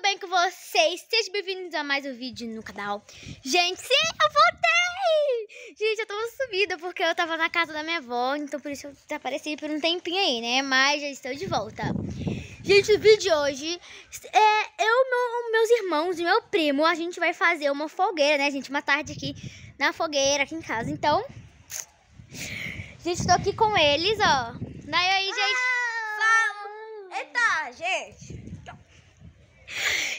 bem com vocês? Sejam bem-vindos a mais um vídeo no canal. Gente, sim, eu voltei! Gente, eu tava sumida porque eu tava na casa da minha avó, então por isso eu desapareci por um tempinho aí, né? Mas já estou de volta. Gente, o vídeo de hoje meus irmãos e meu primo, a gente vai fazer uma fogueira, né, gente? Uma tarde aqui na fogueira, aqui em casa. Então, gente, tô aqui com eles, ó. Daí aí, gente. Fala! Eita, gente!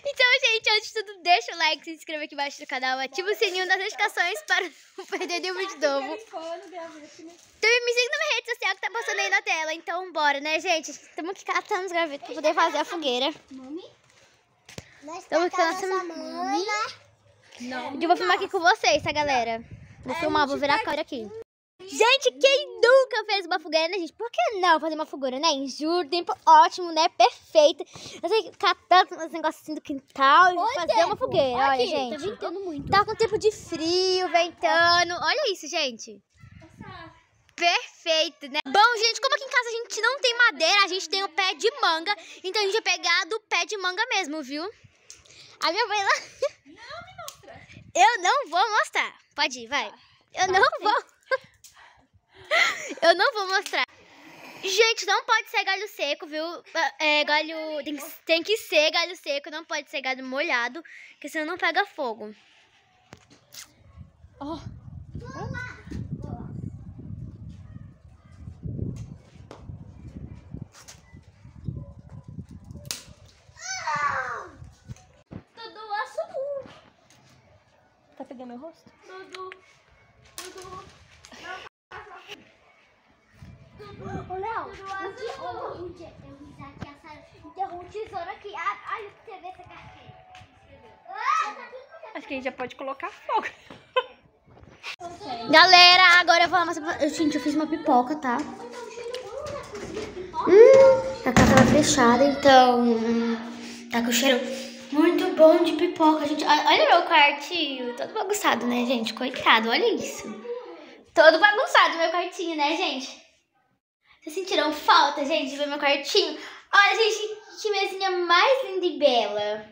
Então, gente, antes de tudo, deixa o like, se inscreva aqui embaixo do canal, ativa o sininho das notificações para não perder nenhum vídeo novo. Também me siga na minha rede social que tá passando aí na tela. Então, bora, né, gente? Estamos aqui catando os gravetos para poder fazer a fogueira. Estamos aqui com a nossa mãe. E eu vou filmar aqui com vocês, tá, galera? Vou filmar, vou virar a câmera aqui. Gente, quem nunca fez uma fogueira, né, gente? Por que não fazer uma fogueira, né? Em julho, tempo ótimo, né? Perfeito. Eu sei que catando os negócios assim do quintal e fazer uma fogueira. Olha, aqui, gente. Tá ventando muito. Tá com tempo de frio, ventando. Olha isso, gente. Perfeito, né? Bom, gente, como aqui em casa a gente não tem madeira, a gente tem o pé de manga. Então a gente vai pegar do pé de manga mesmo, viu? A minha mãe lá... Não me mostra. Eu não vou mostrar. Pode ir, vai. Eu não vou. Eu não vou mostrar. Gente, não pode ser galho seco, viu? Galho... Tem que ser galho seco, não pode ser galho molhado, porque senão não pega fogo. Oh. Dudu, azul. Tá pegando meu rosto? Dudu. Ô, Léo, um dia eu fiz aqui a Sara enterrou um tesouro aqui. Olha pra você ver essa carteira. Acho que a gente já pode colocar fogo. Galera, agora eu vou lá mostrar. Gente, eu fiz uma pipoca, tá? A casa tava fechada, então tá com cheiro muito bom de pipoca, gente. Olha meu quartinho, todo bagunçado, né, gente? Coitado, olha isso. Todo bagunçado meu quartinho, né, gente? Vocês sentiram falta, gente, de ver meu quartinho? Olha, gente, que mesinha mais linda e bela.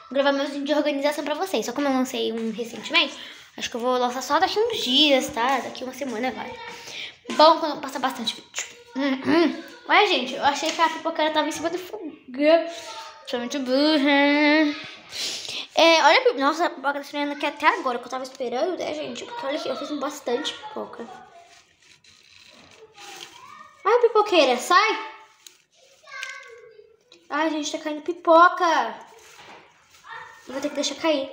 Vou gravar meu vídeo de organização pra vocês. Só como eu lancei um recentemente, acho que eu vou lançar só daqui uns dias, tá? Daqui uma semana vai. Bom, quando passar bastante vídeo. Olha, gente, eu achei que a pipoqueira tava em cima do fogueiro. Sou muito burra. Olha, nossa, a pipoca tá esperando aqui até agora, que eu tava esperando, né, gente? Porque olha aqui, eu fiz bastante pipoca. Ai, pipoqueira, sai! Ai, gente, tá caindo pipoca. Eu vou ter que deixar cair.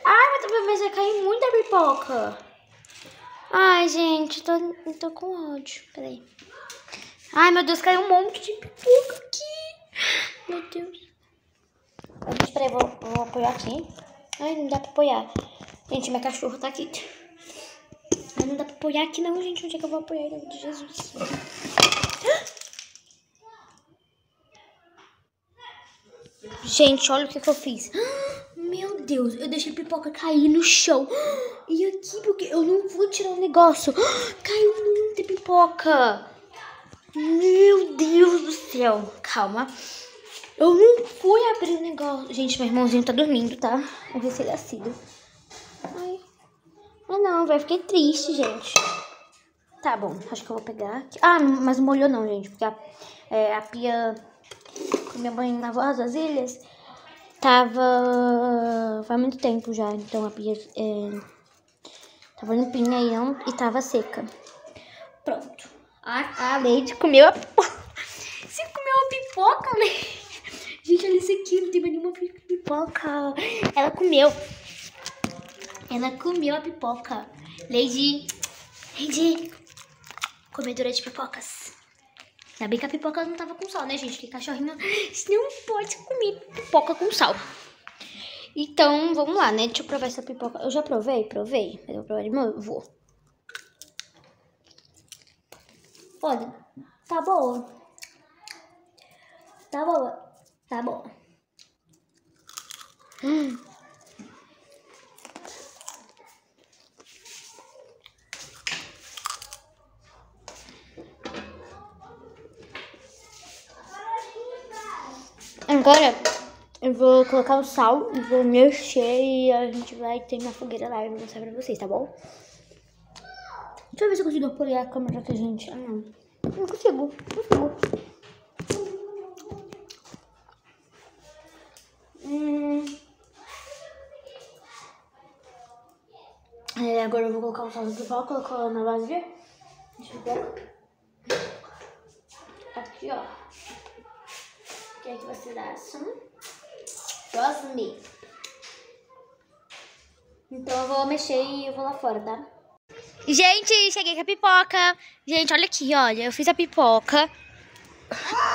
Ai, mas vai cair muita pipoca. Ai, gente, eu tô com ódio. Peraí. Ai, meu Deus, caiu um monte de pipoca aqui. Meu Deus. Gente, peraí, vou apoiar aqui. Ai, não dá pra apoiar. Gente, minha cachorra tá aqui. Ai, não dá pra apoiar aqui não, gente. Onde é que eu vou apoiar em nome de Jesus? Gente, olha o que eu fiz. Meu Deus, eu deixei a pipoca cair no chão. E aqui, porque eu não vou tirar o negócio. Caiu muita pipoca. Meu Deus do céu. Calma. Eu não fui abrir o negócio. Gente, meu irmãozinho tá dormindo, tá? Vamos ver se ele é nascido. Ai. Ah, não, vai ficar triste, gente. Tá bom, acho que eu vou pegar aqui. Ah, mas não molhou não, gente. Porque a pia que minha mãe lavou as vasilhas tava... Faz muito tempo já. Então a pia tava limpinha aí e tava seca. Pronto. A Leide comeu a pipoca. Você comeu a pipoca, Leide? Gente, olha isso aqui. Não tem mais nenhuma pipoca. Ela comeu a pipoca. Leide. Comedora de pipocas. Ainda bem que a pipoca não tava com sal, né, gente? Porque cachorrinho não pode comer pipoca com sal. Então, vamos lá, né? Deixa eu provar essa pipoca. Eu já provei? Provei. Mas eu vou provar de novo. Olha, tá boa. Tá boa. Tá boa. Agora, Eu vou colocar o sal e vou mexer e a gente vai ter minha fogueira lá e vou mostrar pra vocês, tá bom? Deixa eu ver se eu consigo apoiar a câmera aqui, gente. Ah, não. Não consigo. Agora eu vou colocar o sal de pau, colocar na vasilha. Deixa eu ver. Aqui, ó. Quer que vocês acham? Rosme. Então eu vou mexer e eu vou lá fora, tá? Gente, cheguei com a pipoca. Gente, olha aqui, olha. Eu fiz a pipoca.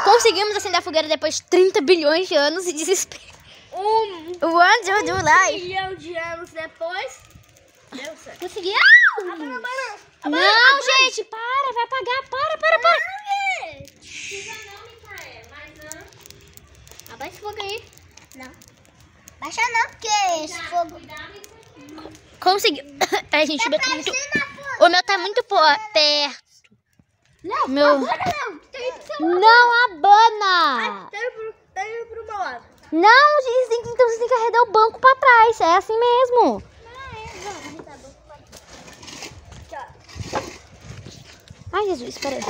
Conseguimos acender a fogueira depois de 30 bilhões de anos de desespero. 1 bilhão de anos depois. Deu certo. Consegui. Não, Gente, para, vai apagar. Para. Abaixa esse fogo aí. Não. Baixa não, porque esse fogo... Consegui. Ai, gente, o meu tá muito... O meu tá muito perto. Não, Meu... Não abana. Tá indo pro meu lado. Não, gente, então você tem que arredar o banco pra trás. É assim mesmo. Ai, Jesus, espera aí.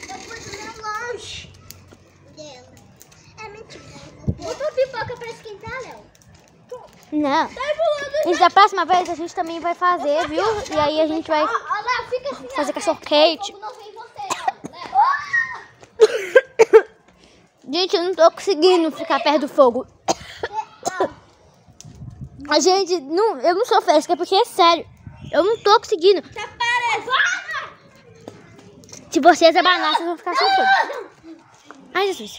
Eu pus o meu longe dela. É mentira. Botou pipoca pra esquentar, Léo. Não. Tá enrolando. Gente, da próxima vez a gente também vai fazer, viu? E aí a gente vai Ó, Léo, fica assim. fazer cachorro quente. Não vem você, Léo. Gente, eu não tô conseguindo ficar perto do fogo. A gente, não, eu não sou fresca, é porque é sério. Eu não tô conseguindo. Tá parecendo. Se vocês abanar, vocês vão ficar sem fogo. Ai, Jesus.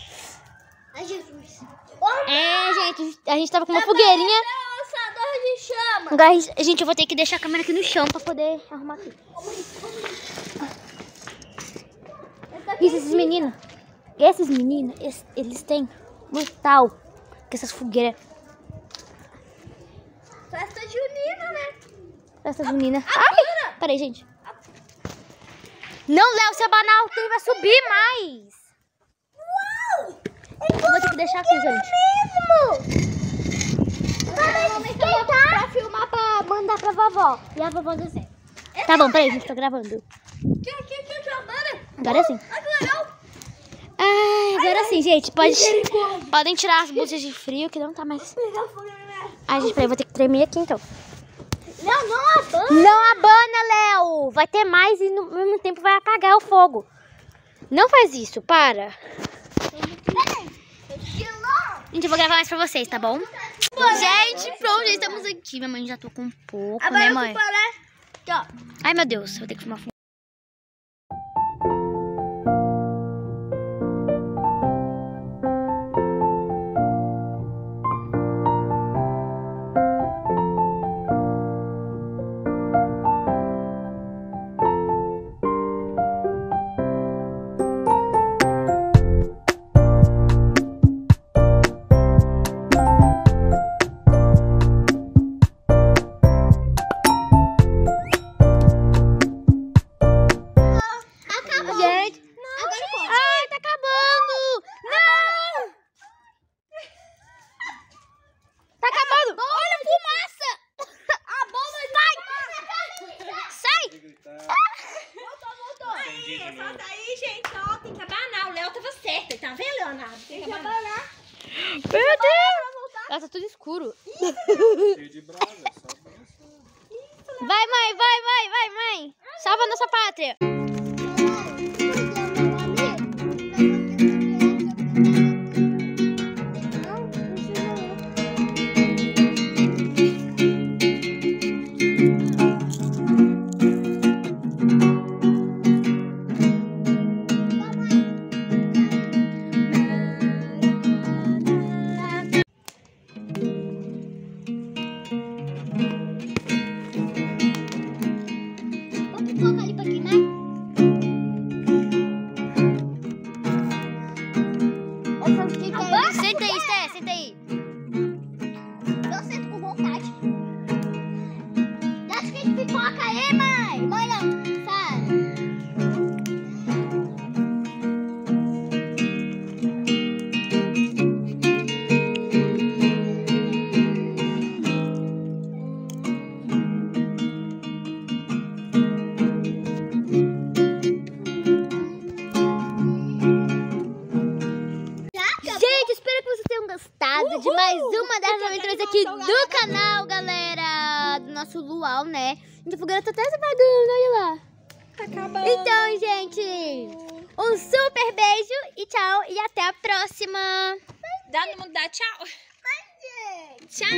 Ai, Jesus. Gente, a gente tava com uma fogueirinha. Lançador de chama. Agora, gente, eu vou ter que deixar a câmera aqui no chão pra poder arrumar aqui. Esses meninos, eles têm mortal com essas fogueiras. Festa junina, né? Festa junina. Ai, peraí, gente. Não, Léo, se abanar, o trem vai subir mais. Eu vou ter que deixar aqui, gente. Pra filmar, pra mandar pra vovó. E a vovó do Zé. Tá bom, peraí, gente, tô gravando. Agora sim. Ai, que legal. Ai, agora sim, gente. Podem tirar as blusas de frio, que não tá mais... Ai, gente, peraí, eu vou ter que tremer aqui, então. Não abana. Não abana, Léo. Vai ter mais e no mesmo tempo vai apagar o fogo. Não faz isso, para. Gente, eu vou gravar mais pra vocês, tá bom? Gente, pronto, já estamos aqui. Minha mãe já tô com um pouco, né, mãe? Aqui, ó. Ai, meu Deus, eu vou ter que filmar. Solta aí, gente, ó, tem que abanar. O Léo tava certo, tá vendo, Leonardo? Tem que abanar. Meu Deus! Ela tá tudo escuro. Cheio de brasa, só dança. Vai, mãe! Salva a nossa pátria! Pipoca ali pra aqui, né? mais uma das aventuras aqui do canal, galera. Do nosso luau, né? Gente, a fogueira tá até se apagando, olha lá. Tá acabando. Então, gente, um super beijo e tchau. E até a próxima. Todo mundo dá tchau. Tchau.